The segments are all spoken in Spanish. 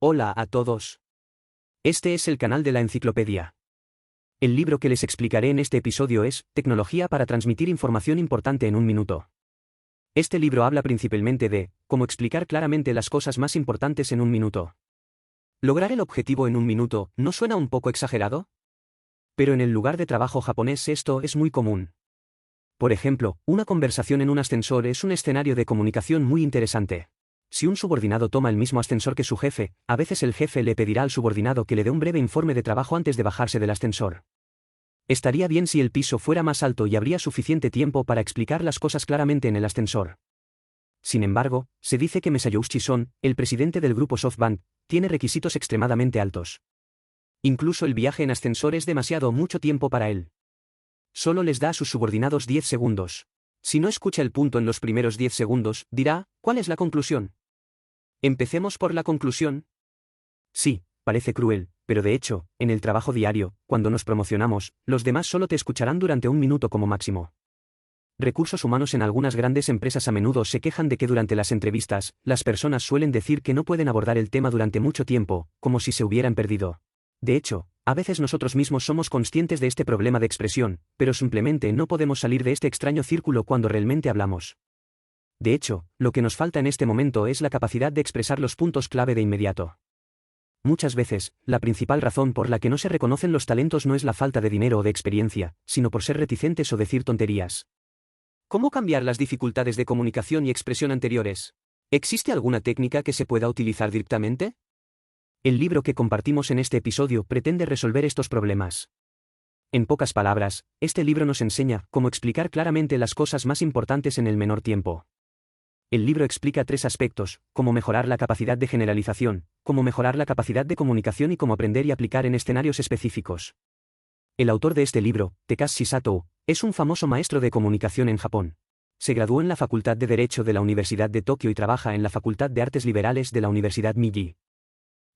Hola a todos. Este es el canal de la enciclopedia. El libro que les explicaré en este episodio es Tecnología para transmitir información importante en un minuto. Este libro habla principalmente de cómo explicar claramente las cosas más importantes en un minuto. ¿Lograr el objetivo en un minuto no suena un poco exagerado? Pero en el lugar de trabajo japonés esto es muy común. Por ejemplo, una conversación en un ascensor es un escenario de comunicación muy interesante. Si un subordinado toma el mismo ascensor que su jefe, a veces el jefe le pedirá al subordinado que le dé un breve informe de trabajo antes de bajarse del ascensor. Estaría bien si el piso fuera más alto y habría suficiente tiempo para explicar las cosas claramente en el ascensor. Sin embargo, se dice que Masayoshi Son, el presidente del grupo SoftBank, tiene requisitos extremadamente altos. Incluso el viaje en ascensor es demasiado mucho tiempo para él. Solo les da a sus subordinados 10 segundos. Si no escucha el punto en los primeros 10 segundos, dirá, ¿cuál es la conclusión? ¿Empecemos por la conclusión? Sí, parece cruel, pero de hecho, en el trabajo diario, cuando nos promocionamos, los demás solo te escucharán durante un minuto como máximo. Recursos humanos en algunas grandes empresas a menudo se quejan de que durante las entrevistas, las personas suelen decir que no pueden abordar el tema durante mucho tiempo, como si se hubieran perdido. De hecho, a veces nosotros mismos somos conscientes de este problema de expresión, pero simplemente no podemos salir de este extraño círculo cuando realmente hablamos. De hecho, lo que nos falta en este momento es la capacidad de expresar los puntos clave de inmediato. Muchas veces, la principal razón por la que no se reconocen los talentos no es la falta de dinero o de experiencia, sino por ser reticentes o decir tonterías. ¿Cómo cambiar las dificultades de comunicación y expresión anteriores? ¿Existe alguna técnica que se pueda utilizar directamente? El libro que compartimos en este episodio pretende resolver estos problemas. En pocas palabras, este libro nos enseña cómo explicar claramente las cosas más importantes en el menor tiempo. El libro explica 3 aspectos: cómo mejorar la capacidad de generalización, cómo mejorar la capacidad de comunicación y cómo aprender y aplicar en escenarios específicos. El autor de este libro, Takashi Sato, es un famoso maestro de comunicación en Japón. Se graduó en la Facultad de Derecho de la Universidad de Tokio y trabaja en la Facultad de Artes Liberales de la Universidad Meiji.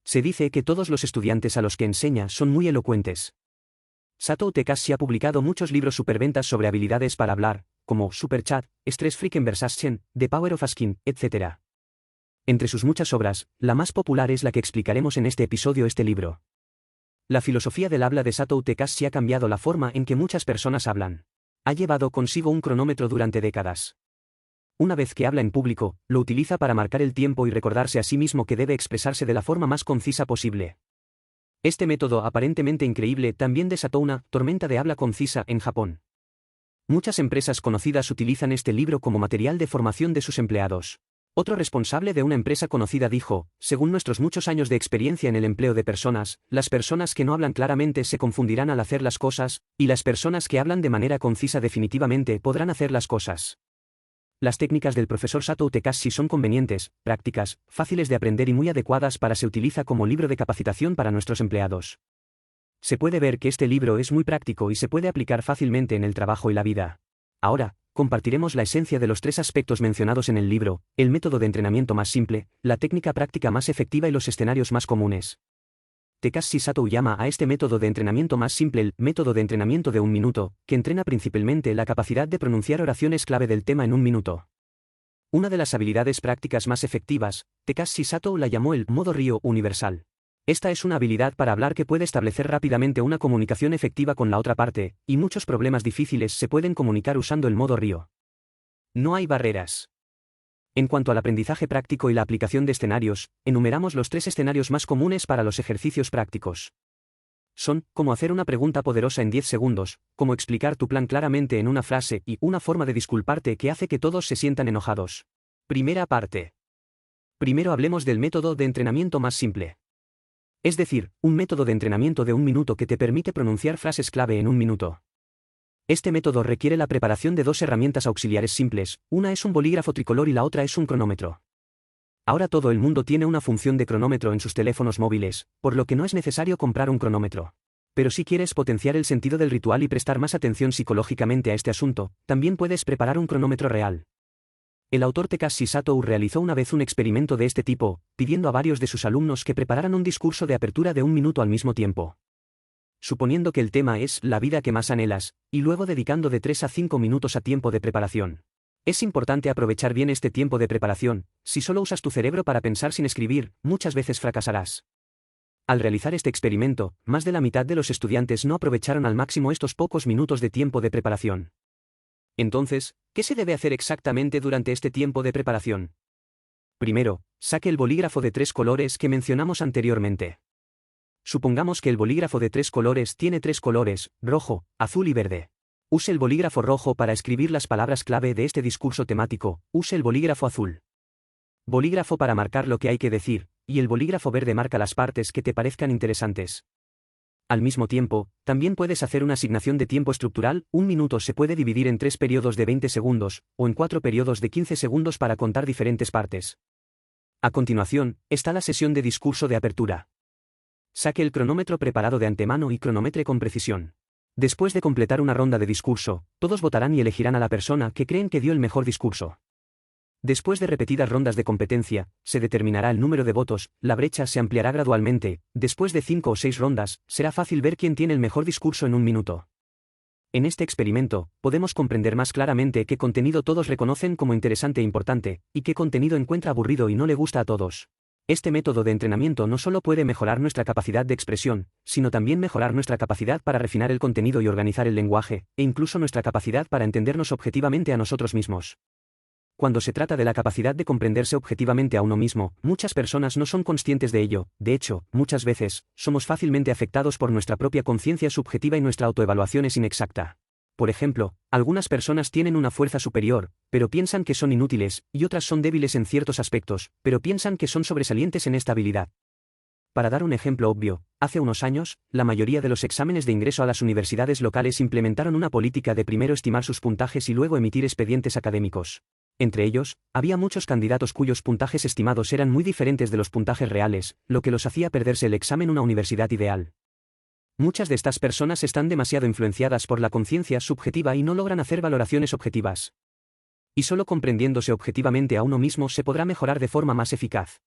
Se dice que todos los estudiantes a los que enseña son muy elocuentes. Sato Takashi ha publicado muchos libros superventas sobre habilidades para hablar, como Superchat, Stress Free Conversation, The Power of Asking, etc. Entre sus muchas obras, la más popular es la que explicaremos en este episodio. Este libro. La filosofía del habla de Sato Takashi ha cambiado la forma en que muchas personas hablan. Ha llevado consigo un cronómetro durante décadas. Una vez que habla en público, lo utiliza para marcar el tiempo y recordarse a sí mismo que debe expresarse de la forma más concisa posible. Este método aparentemente increíble también desató una tormenta de habla concisa en Japón. Muchas empresas conocidas utilizan este libro como material de formación de sus empleados. Otro responsable de una empresa conocida dijo, según nuestros muchos años de experiencia en el empleo de personas, las personas que no hablan claramente se confundirán al hacer las cosas, y las personas que hablan de manera concisa definitivamente podrán hacer las cosas. Las técnicas del profesor Sato Takashi son convenientes, prácticas, fáciles de aprender y muy adecuadas para se utiliza como libro de capacitación para nuestros empleados. Se puede ver que este libro es muy práctico y se puede aplicar fácilmente en el trabajo y la vida. Ahora, compartiremos la esencia de los 3 aspectos mencionados en el libro: el método de entrenamiento más simple, la técnica práctica más efectiva y los escenarios más comunes. Takashi Sato llama a este método de entrenamiento más simple el método de entrenamiento de un minuto, que entrena principalmente la capacidad de pronunciar oraciones clave del tema en un minuto. Una de las habilidades prácticas más efectivas, Takashi Sato la llamó el modo Ryo universal. Esta es una habilidad para hablar que puede establecer rápidamente una comunicación efectiva con la otra parte, y muchos problemas difíciles se pueden comunicar usando el modo Ryo. No hay barreras. En cuanto al aprendizaje práctico y la aplicación de escenarios, enumeramos los 3 escenarios más comunes para los ejercicios prácticos. Son, cómo hacer una pregunta poderosa en 10 segundos, cómo explicar tu plan claramente en una frase y una forma de disculparte que hace que todos se sientan enojados. Primera parte. Primero hablemos del método de entrenamiento más simple. Es decir, un método de entrenamiento de un minuto que te permite pronunciar frases clave en un minuto. Este método requiere la preparación de 2 herramientas auxiliares simples, una es un bolígrafo tricolor y la otra es un cronómetro. Ahora todo el mundo tiene una función de cronómetro en sus teléfonos móviles, por lo que no es necesario comprar un cronómetro. Pero si quieres potenciar el sentido del ritual y prestar más atención psicológicamente a este asunto, también puedes preparar un cronómetro real. El autor Takashi Sato realizó una vez un experimento de este tipo, pidiendo a varios de sus alumnos que prepararan un discurso de apertura de un minuto al mismo tiempo. Suponiendo que el tema es la vida que más anhelas, y luego dedicando de 3 a 5 minutos a tiempo de preparación. Es importante aprovechar bien este tiempo de preparación. Si solo usas tu cerebro para pensar sin escribir, muchas veces fracasarás. Al realizar este experimento, más de la mitad de los estudiantes no aprovecharon al máximo estos pocos minutos de tiempo de preparación. Entonces, ¿qué se debe hacer exactamente durante este tiempo de preparación? Primero, saque el bolígrafo de 3 colores que mencionamos anteriormente. Supongamos que el bolígrafo de 3 colores tiene 3 colores, rojo, azul y verde. Use el bolígrafo rojo para escribir las palabras clave de este discurso temático, use el bolígrafo azul. Bolígrafo para marcar lo que hay que decir, y el bolígrafo verde marca las partes que te parezcan interesantes. Al mismo tiempo, también puedes hacer una asignación de tiempo estructural. Un minuto se puede dividir en 3 periodos de 20 segundos, o en 4 periodos de 15 segundos para contar diferentes partes. A continuación, está la sesión de discurso de apertura. Saque el cronómetro preparado de antemano y cronometre con precisión. Después de completar una ronda de discurso, todos votarán y elegirán a la persona que creen que dio el mejor discurso. Después de repetidas rondas de competencia, se determinará el número de votos, la brecha se ampliará gradualmente. Después de 5 o 6 rondas, será fácil ver quién tiene el mejor discurso en un minuto. En este experimento, podemos comprender más claramente qué contenido todos reconocen como interesante e importante, y qué contenido encuentra aburrido y no le gusta a todos. Este método de entrenamiento no solo puede mejorar nuestra capacidad de expresión, sino también mejorar nuestra capacidad para refinar el contenido y organizar el lenguaje, e incluso nuestra capacidad para entendernos objetivamente a nosotros mismos. Cuando se trata de la capacidad de comprenderse objetivamente a uno mismo, muchas personas no son conscientes de ello. De hecho, muchas veces, somos fácilmente afectados por nuestra propia conciencia subjetiva y nuestra autoevaluación es inexacta. Por ejemplo, algunas personas tienen una fuerza superior, pero piensan que son inútiles, y otras son débiles en ciertos aspectos, pero piensan que son sobresalientes en esta habilidad. Para dar un ejemplo obvio, hace unos años, la mayoría de los exámenes de ingreso a las universidades locales implementaron una política de primero estimar sus puntajes y luego emitir expedientes académicos. Entre ellos, había muchos candidatos cuyos puntajes estimados eran muy diferentes de los puntajes reales, lo que los hacía perderse el examen una universidad ideal. Muchas de estas personas están demasiado influenciadas por la conciencia subjetiva y no logran hacer valoraciones objetivas. Y solo comprendiéndose objetivamente a uno mismo se podrá mejorar de forma más eficaz.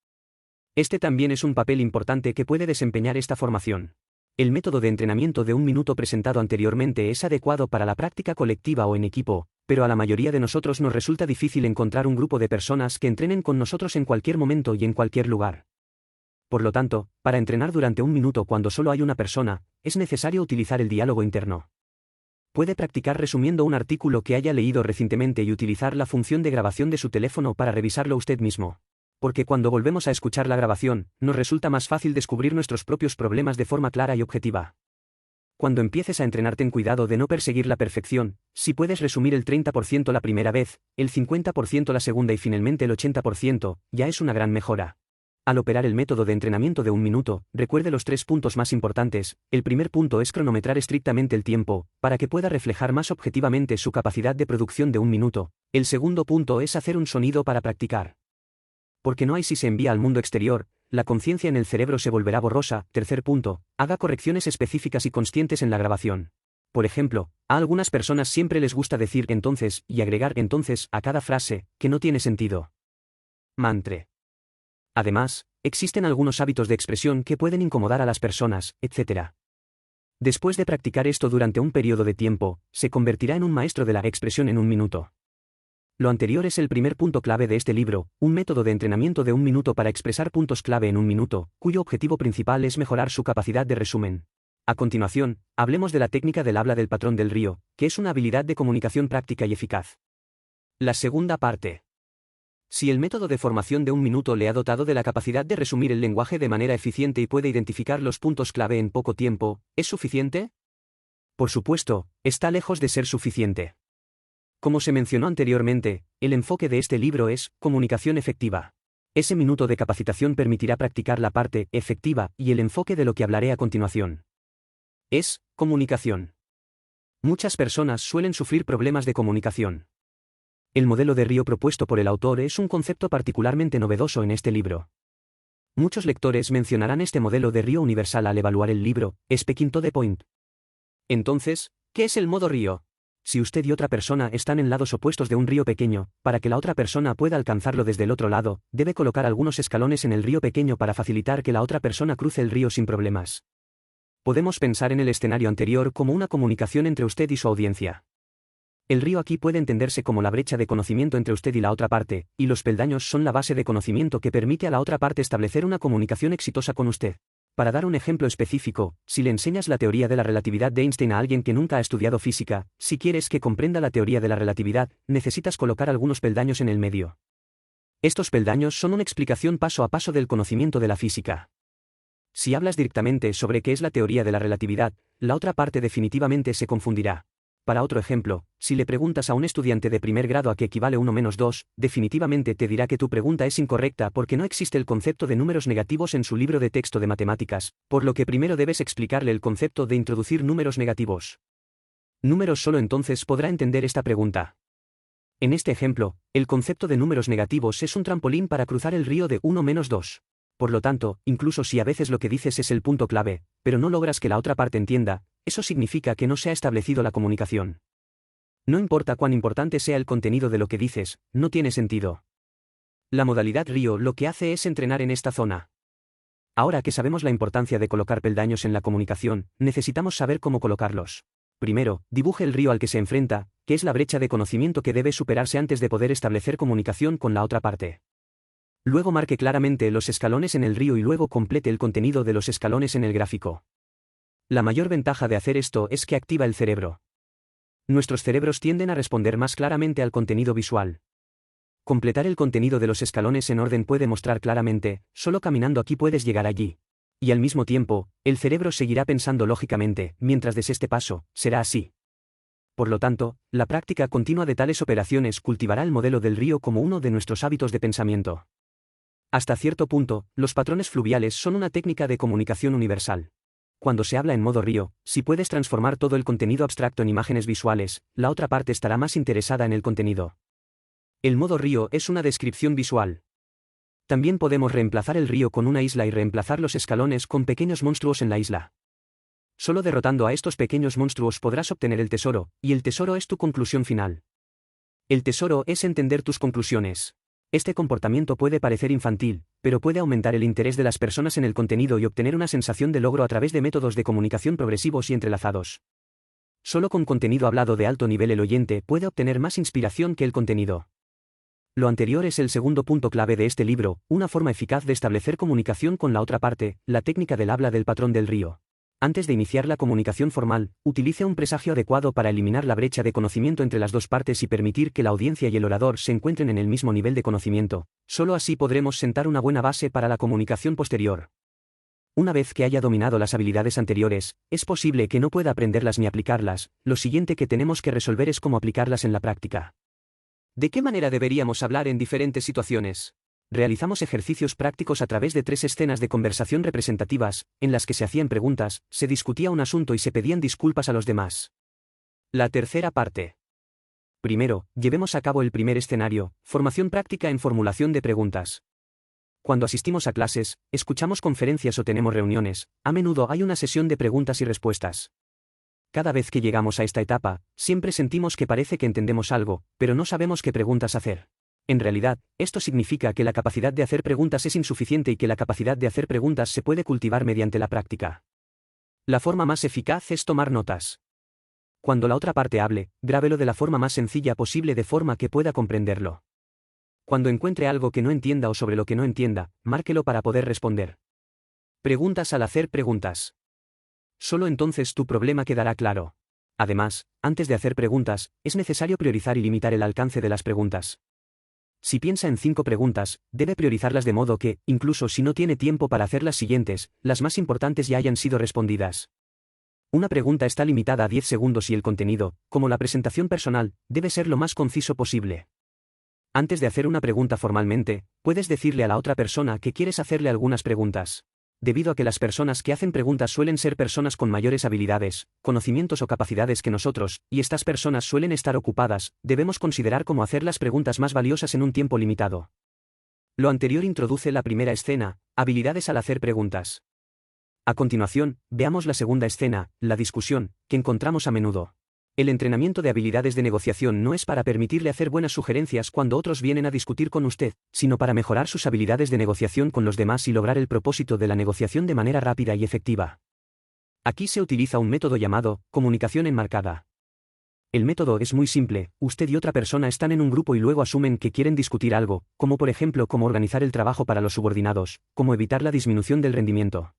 Este también es un papel importante que puede desempeñar esta formación. El método de entrenamiento de un minuto presentado anteriormente es adecuado para la práctica colectiva o en equipo, pero a la mayoría de nosotros nos resulta difícil encontrar un grupo de personas que entrenen con nosotros en cualquier momento y en cualquier lugar. Por lo tanto, para entrenar durante un minuto cuando solo hay una persona, es necesario utilizar el diálogo interno. Puede practicar resumiendo un artículo que haya leído recientemente y utilizar la función de grabación de su teléfono para revisarlo usted mismo. Porque cuando volvemos a escuchar la grabación, nos resulta más fácil descubrir nuestros propios problemas de forma clara y objetiva. Cuando empieces a entrenar, ten cuidado de no perseguir la perfección. Si puedes resumir el 30% la primera vez, el 50% la segunda y finalmente el 80%, ya es una gran mejora. Al operar el método de entrenamiento de un minuto, recuerde los 3 puntos más importantes. El primer punto es cronometrar estrictamente el tiempo, para que pueda reflejar más objetivamente su capacidad de producción de un minuto. El segundo punto es hacer un sonido para practicar. Porque no hay si se envía al mundo exterior, la conciencia en el cerebro se volverá borrosa. Tercer punto, haga correcciones específicas y conscientes en la grabación. Por ejemplo, a algunas personas siempre les gusta decir entonces y agregar entonces a cada frase, que no tiene sentido. Mantra. Además, existen algunos hábitos de expresión que pueden incomodar a las personas, etc. Después de practicar esto durante un periodo de tiempo, se convertirá en un maestro de la expresión en un minuto. Lo anterior es el primer punto clave de este libro, un método de entrenamiento de un minuto para expresar puntos clave en un minuto, cuyo objetivo principal es mejorar su capacidad de resumen. A continuación, hablemos de la técnica del habla del patrón del río, que es una habilidad de comunicación práctica y eficaz. La segunda parte. Si el método de formación de un minuto le ha dotado de la capacidad de resumir el lenguaje de manera eficiente y puede identificar los puntos clave en poco tiempo, ¿es suficiente? Por supuesto, está lejos de ser suficiente. Como se mencionó anteriormente, el enfoque de este libro es comunicación efectiva. Ese minuto de capacitación permitirá practicar la parte efectiva y el enfoque de lo que hablaré a continuación. Es comunicación. Muchas personas suelen sufrir problemas de comunicación. El modelo de río propuesto por el autor es un concepto particularmente novedoso en este libro. Muchos lectores mencionarán este modelo de río universal al evaluar el libro, Speaking to the Point. Entonces, ¿qué es el modo río? Si usted y otra persona están en lados opuestos de un río pequeño, para que la otra persona pueda alcanzarlo desde el otro lado, debe colocar algunos escalones en el río pequeño para facilitar que la otra persona cruce el río sin problemas. Podemos pensar en el escenario anterior como una comunicación entre usted y su audiencia. El río aquí puede entenderse como la brecha de conocimiento entre usted y la otra parte, y los peldaños son la base de conocimiento que permite a la otra parte establecer una comunicación exitosa con usted. Para dar un ejemplo específico, si le enseñas la teoría de la relatividad de Einstein a alguien que nunca ha estudiado física, si quieres que comprenda la teoría de la relatividad, necesitas colocar algunos peldaños en el medio. Estos peldaños son una explicación paso a paso del conocimiento de la física. Si hablas directamente sobre qué es la teoría de la relatividad, la otra parte definitivamente se confundirá. Para otro ejemplo, si le preguntas a un estudiante de primer grado a qué equivale 1 menos 2, definitivamente te dirá que tu pregunta es incorrecta porque no existe el concepto de números negativos en su libro de texto de matemáticas, por lo que primero debes explicarle el concepto de introducir números negativos. Números solo entonces podrá entender esta pregunta. En este ejemplo, el concepto de números negativos es un trampolín para cruzar el río de 1 menos 2. Por lo tanto, incluso si a veces lo que dices es el punto clave, pero no logras que la otra parte entienda, eso significa que no se ha establecido la comunicación. No importa cuán importante sea el contenido de lo que dices, no tiene sentido. La modalidad río lo que hace es entrenar en esta zona. Ahora que sabemos la importancia de colocar peldaños en la comunicación, necesitamos saber cómo colocarlos. Primero, dibuje el río al que se enfrenta, que es la brecha de conocimiento que debe superarse antes de poder establecer comunicación con la otra parte. Luego marque claramente los escalones en el río y luego complete el contenido de los escalones en el gráfico. La mayor ventaja de hacer esto es que activa el cerebro. Nuestros cerebros tienden a responder más claramente al contenido visual. Completar el contenido de los escalones en orden puede mostrar claramente, solo caminando aquí puedes llegar allí. Y al mismo tiempo, el cerebro seguirá pensando lógicamente, mientras des este paso, será así. Por lo tanto, la práctica continua de tales operaciones cultivará el modelo del río como uno de nuestros hábitos de pensamiento. Hasta cierto punto, los patrones fluviales son una técnica de comunicación universal. Cuando se habla en modo río, si puedes transformar todo el contenido abstracto en imágenes visuales, la otra parte estará más interesada en el contenido. El modo río es una descripción visual. También podemos reemplazar el río con una isla y reemplazar los escalones con pequeños monstruos en la isla. Solo derrotando a estos pequeños monstruos podrás obtener el tesoro, y el tesoro es tu conclusión final. El tesoro es entender tus conclusiones. Este comportamiento puede parecer infantil, pero puede aumentar el interés de las personas en el contenido y obtener una sensación de logro a través de métodos de comunicación progresivos y entrelazados. Solo con contenido hablado de alto nivel el oyente puede obtener más inspiración que el contenido. Lo anterior es el segundo punto clave de este libro, una forma eficaz de establecer comunicación con la otra parte, la técnica del habla del patrón del río. Antes de iniciar la comunicación formal, utilice un presagio adecuado para eliminar la brecha de conocimiento entre las dos partes y permitir que la audiencia y el orador se encuentren en el mismo nivel de conocimiento. Solo así podremos sentar una buena base para la comunicación posterior. Una vez que haya dominado las habilidades anteriores, es posible que no pueda aprenderlas ni aplicarlas. Lo siguiente que tenemos que resolver es cómo aplicarlas en la práctica. ¿De qué manera deberíamos hablar en diferentes situaciones? Realizamos ejercicios prácticos a través de 3 escenas de conversación representativas, en las que se hacían preguntas, se discutía un asunto y se pedían disculpas a los demás. La tercera parte. Primero, llevemos a cabo el primer escenario, formación práctica en formulación de preguntas. Cuando asistimos a clases, escuchamos conferencias o tenemos reuniones, a menudo hay una sesión de preguntas y respuestas. Cada vez que llegamos a esta etapa, siempre sentimos que parece que entendemos algo, pero no sabemos qué preguntas hacer. En realidad, esto significa que la capacidad de hacer preguntas es insuficiente y que la capacidad de hacer preguntas se puede cultivar mediante la práctica. La forma más eficaz es tomar notas. Cuando la otra parte hable, grábelo de la forma más sencilla posible de forma que pueda comprenderlo. Cuando encuentre algo que no entienda o sobre lo que no entienda, márquelo para poder responder. Preguntas al hacer preguntas. Solo entonces tu problema quedará claro. Además, antes de hacer preguntas, es necesario priorizar y limitar el alcance de las preguntas. Si piensa en 5 preguntas, debe priorizarlas de modo que, incluso si no tiene tiempo para hacer las siguientes, las más importantes ya hayan sido respondidas. Una pregunta está limitada a 10 segundos y el contenido, como la presentación personal, debe ser lo más conciso posible. Antes de hacer una pregunta formalmente, puedes decirle a la otra persona que quieres hacerle algunas preguntas. Debido a que las personas que hacen preguntas suelen ser personas con mayores habilidades, conocimientos o capacidades que nosotros, y estas personas suelen estar ocupadas, debemos considerar cómo hacer las preguntas más valiosas en un tiempo limitado. Lo anterior introduce la primera escena, habilidades al hacer preguntas. A continuación, veamos la segunda escena, la discusión, que encontramos a menudo. El entrenamiento de habilidades de negociación no es para permitirle hacer buenas sugerencias cuando otros vienen a discutir con usted, sino para mejorar sus habilidades de negociación con los demás y lograr el propósito de la negociación de manera rápida y efectiva. Aquí se utiliza un método llamado comunicación enmarcada. El método es muy simple: usted y otra persona están en un grupo y luego asumen que quieren discutir algo, como por ejemplo cómo organizar el trabajo para los subordinados, cómo evitar la disminución del rendimiento,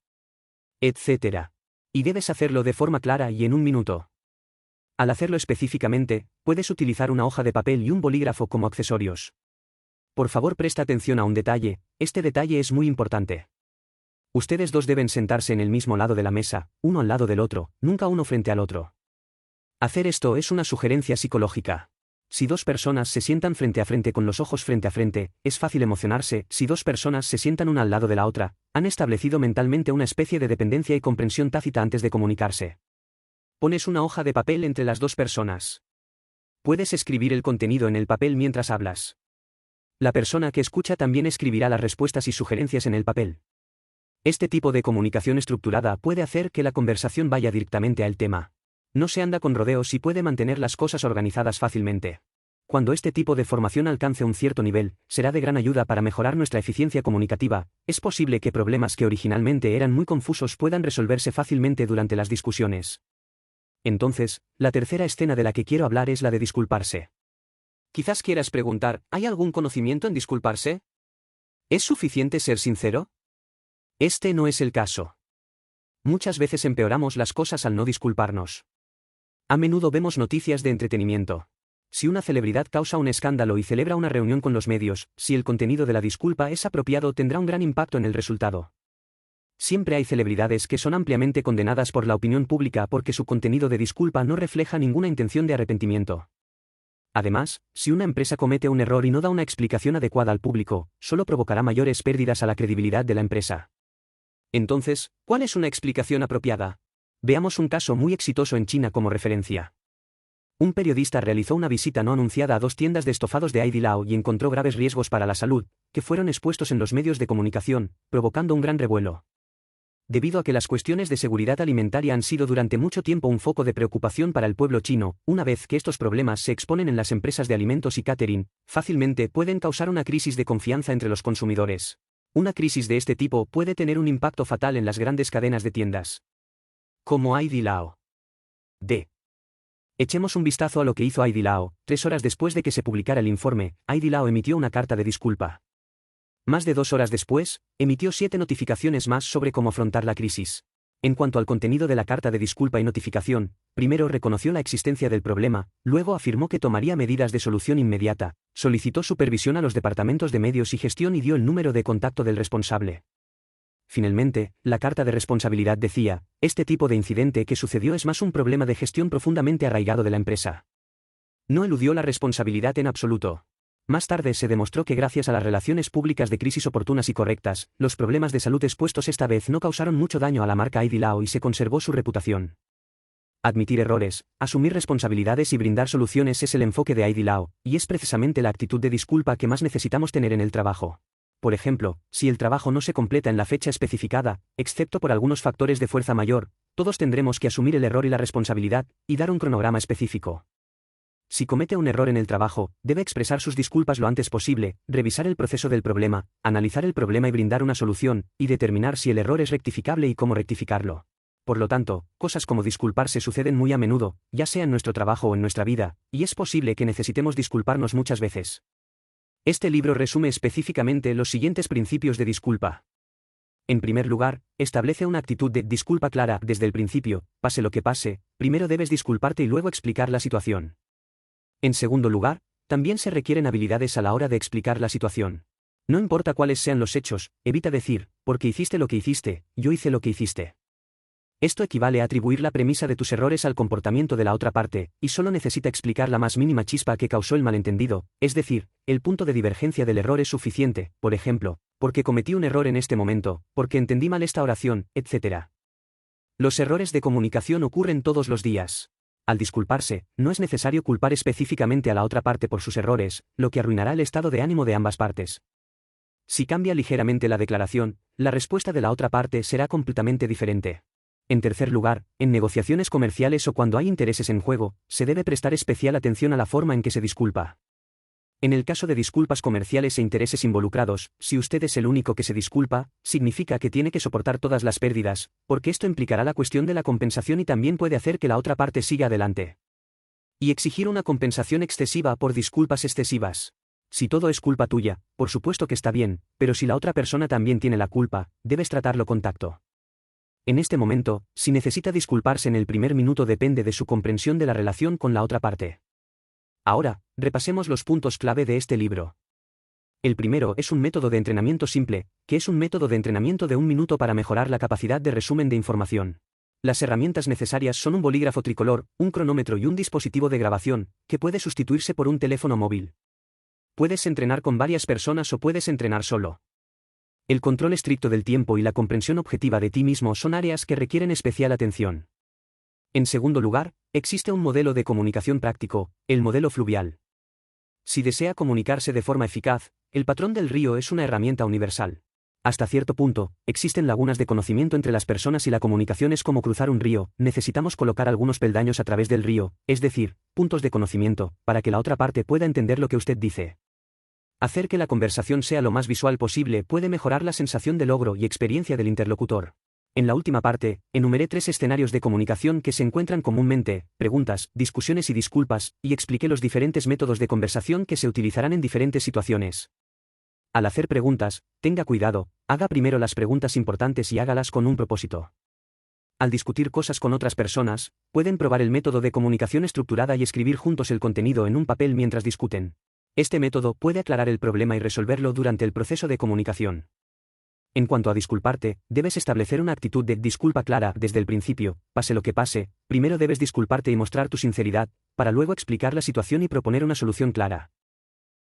etc. Y debes hacerlo de forma clara y en un minuto. Al hacerlo específicamente, puedes utilizar una hoja de papel y un bolígrafo como accesorios. Por favor, presta atención a un detalle: este detalle es muy importante. Ustedes dos deben sentarse en el mismo lado de la mesa, uno al lado del otro, nunca uno frente al otro. Hacer esto es una sugerencia psicológica. Si dos personas se sientan frente a frente con los ojos frente a frente, es fácil emocionarse. Si dos personas se sientan una al lado de la otra, han establecido mentalmente una especie de dependencia y comprensión tácita antes de comunicarse. Pones una hoja de papel entre las dos personas. Puedes escribir el contenido en el papel mientras hablas. La persona que escucha también escribirá las respuestas y sugerencias en el papel. Este tipo de comunicación estructurada puede hacer que la conversación vaya directamente al tema. No se anda con rodeos y puede mantener las cosas organizadas fácilmente. Cuando este tipo de formación alcance un cierto nivel, será de gran ayuda para mejorar nuestra eficiencia comunicativa. Es posible que problemas que originalmente eran muy confusos puedan resolverse fácilmente durante las discusiones. Entonces, la tercera escena de la que quiero hablar es la de disculparse. Quizás quieras preguntar: ¿hay algún conocimiento en disculparse? ¿Es suficiente ser sincero? Este no es el caso. Muchas veces empeoramos las cosas al no disculparnos. A menudo vemos noticias de entretenimiento. Si una celebridad causa un escándalo y celebra una reunión con los medios, si el contenido de la disculpa es apropiado, tendrá un gran impacto en el resultado. Siempre hay celebridades que son ampliamente condenadas por la opinión pública porque su contenido de disculpa no refleja ninguna intención de arrepentimiento. Además, si una empresa comete un error y no da una explicación adecuada al público, solo provocará mayores pérdidas a la credibilidad de la empresa. Entonces, ¿cuál es una explicación apropiada? Veamos un caso muy exitoso en China como referencia. Un periodista realizó una visita no anunciada a dos tiendas de estofados de Haidilao y encontró graves riesgos para la salud, que fueron expuestos en los medios de comunicación, provocando un gran revuelo. Debido a que las cuestiones de seguridad alimentaria han sido durante mucho tiempo un foco de preocupación para el pueblo chino, una vez que estos problemas se exponen en las empresas de alimentos y catering, fácilmente pueden causar una crisis de confianza entre los consumidores. Una crisis de este tipo puede tener un impacto fatal en las grandes cadenas de tiendas, como Haidilao. Echemos un vistazo a lo que hizo Haidilao. 3 horas después de que se publicara el informe, Haidilao emitió una carta de disculpa. Más de 2 horas después, emitió 7 notificaciones más sobre cómo afrontar la crisis. En cuanto al contenido de la carta de disculpa y notificación, primero reconoció la existencia del problema, luego afirmó que tomaría medidas de solución inmediata, solicitó supervisión a los departamentos de medios y gestión y dio el número de contacto del responsable. Finalmente, la carta de responsabilidad decía: este tipo de incidente que sucedió es más un problema de gestión profundamente arraigado de la empresa. No eludió la responsabilidad en absoluto. Más tarde se demostró que gracias a las relaciones públicas de crisis oportunas y correctas, los problemas de salud expuestos esta vez no causaron mucho daño a la marca Haidilao y se conservó su reputación. Admitir errores, asumir responsabilidades y brindar soluciones es el enfoque de Haidilao, y es precisamente la actitud de disculpa que más necesitamos tener en el trabajo. Por ejemplo, si el trabajo no se completa en la fecha especificada, excepto por algunos factores de fuerza mayor, todos tendremos que asumir el error y la responsabilidad, y dar un cronograma específico. Si comete un error en el trabajo, debe expresar sus disculpas lo antes posible, revisar el proceso del problema, analizar el problema y brindar una solución, y determinar si el error es rectificable y cómo rectificarlo. Por lo tanto, cosas como disculparse suceden muy a menudo, ya sea en nuestro trabajo o en nuestra vida, y es posible que necesitemos disculparnos muchas veces. Este libro resume específicamente los siguientes principios de disculpa. En primer lugar, establece una actitud de disculpa clara desde el principio. Pase lo que pase, primero debes disculparte y luego explicar la situación. En segundo lugar, también se requieren habilidades a la hora de explicar la situación. No importa cuáles sean los hechos, evita decir: porque hiciste lo que hiciste, yo hice lo que hiciste. Esto equivale a atribuir la premisa de tus errores al comportamiento de la otra parte, y solo necesita explicar la más mínima chispa que causó el malentendido, es decir, el punto de divergencia del error es suficiente, por ejemplo, porque cometí un error en este momento, porque entendí mal esta oración, etc. Los errores de comunicación ocurren todos los días. Al disculparse, no es necesario culpar específicamente a la otra parte por sus errores, lo que arruinará el estado de ánimo de ambas partes. Si cambia ligeramente la declaración, la respuesta de la otra parte será completamente diferente. En tercer lugar, en negociaciones comerciales o cuando hay intereses en juego, se debe prestar especial atención a la forma en que se disculpa. En el caso de disculpas comerciales e intereses involucrados, si usted es el único que se disculpa, significa que tiene que soportar todas las pérdidas, porque esto implicará la cuestión de la compensación y también puede hacer que la otra parte siga adelante. Y exigir una compensación excesiva por disculpas excesivas. Si todo es culpa tuya, por supuesto que está bien, pero si la otra persona también tiene la culpa, debes tratarlo con tacto. En este momento, si necesita disculparse en el primer minuto depende de su comprensión de la relación con la otra parte. Ahora, repasemos los puntos clave de este libro. El primero es un método de entrenamiento simple, que es un método de entrenamiento de 1 minuto para mejorar la capacidad de resumen de información. Las herramientas necesarias son un bolígrafo tricolor, un cronómetro y un dispositivo de grabación, que puede sustituirse por un teléfono móvil. Puedes entrenar con varias personas o puedes entrenar solo. El control estricto del tiempo y la comprensión objetiva de ti mismo son áreas que requieren especial atención. En segundo lugar, existe un modelo de comunicación práctico, el modelo fluvial. Si desea comunicarse de forma eficaz, el patrón del río es una herramienta universal. Hasta cierto punto, existen lagunas de conocimiento entre las personas y la comunicación es como cruzar un río, necesitamos colocar algunos peldaños a través del río, es decir, puntos de conocimiento, para que la otra parte pueda entender lo que usted dice. Hacer que la conversación sea lo más visual posible puede mejorar la sensación de logro y experiencia del interlocutor. En la última parte, enumeré 3 escenarios de comunicación que se encuentran comúnmente: preguntas, discusiones y disculpas, y expliqué los diferentes métodos de conversación que se utilizarán en diferentes situaciones. Al hacer preguntas, tenga cuidado, haga primero las preguntas importantes y hágalas con un propósito. Al discutir cosas con otras personas, pueden probar el método de comunicación estructurada y escribir juntos el contenido en un papel mientras discuten. Este método puede aclarar el problema y resolverlo durante el proceso de comunicación. En cuanto a disculparte, debes establecer una actitud de disculpa clara desde el principio, pase lo que pase, primero debes disculparte y mostrar tu sinceridad, para luego explicar la situación y proponer una solución clara.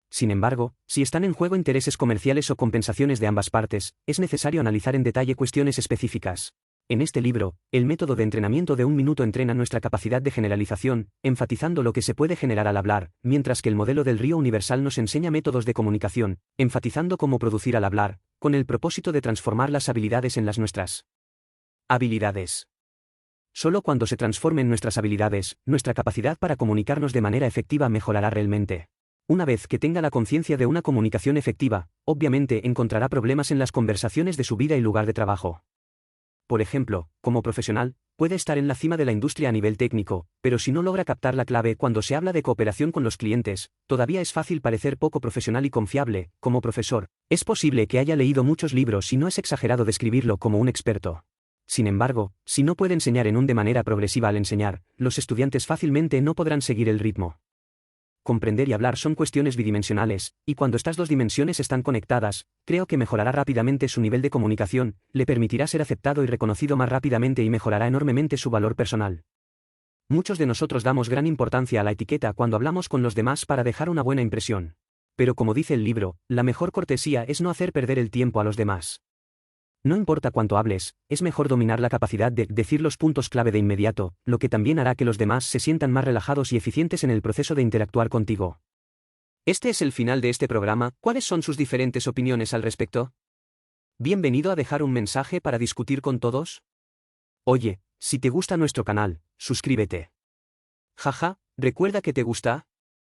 Sin embargo, si están en juego intereses comerciales o compensaciones de ambas partes, es necesario analizar en detalle cuestiones específicas. En este libro, el método de entrenamiento de 1 minuto entrena nuestra capacidad de generalización, enfatizando lo que se puede generar al hablar, mientras que el modelo del río universal nos enseña métodos de comunicación, enfatizando cómo producir al hablar, con el propósito de transformar las habilidades en las nuestras habilidades. Solo cuando se transformen nuestras habilidades, nuestra capacidad para comunicarnos de manera efectiva mejorará realmente. Una vez que tenga la conciencia de una comunicación efectiva, obviamente encontrará problemas en las conversaciones de su vida y lugar de trabajo. Por ejemplo, como profesional, puede estar en la cima de la industria a nivel técnico, pero si no logra captar la clave cuando se habla de cooperación con los clientes, todavía es fácil parecer poco profesional y confiable. Como profesor, es posible que haya leído muchos libros y no es exagerado describirlo como un experto. Sin embargo, si no puede enseñar de manera progresiva al enseñar, los estudiantes fácilmente no podrán seguir el ritmo. Comprender y hablar son cuestiones bidimensionales, y cuando estas 2 dimensiones están conectadas, creo que mejorará rápidamente su nivel de comunicación, le permitirá ser aceptado y reconocido más rápidamente y mejorará enormemente su valor personal. Muchos de nosotros damos gran importancia a la etiqueta cuando hablamos con los demás para dejar una buena impresión. Pero como dice el libro, la mejor cortesía es no hacer perder el tiempo a los demás. No importa cuánto hables, es mejor dominar la capacidad de decir los puntos clave de inmediato, lo que también hará que los demás se sientan más relajados y eficientes en el proceso de interactuar contigo. Este es el final de este programa. ¿Cuáles son sus diferentes opiniones al respecto? Bienvenido a dejar un mensaje para discutir con todos. Oye, si te gusta nuestro canal, suscríbete. Jaja, ¿recuerda que te gusta?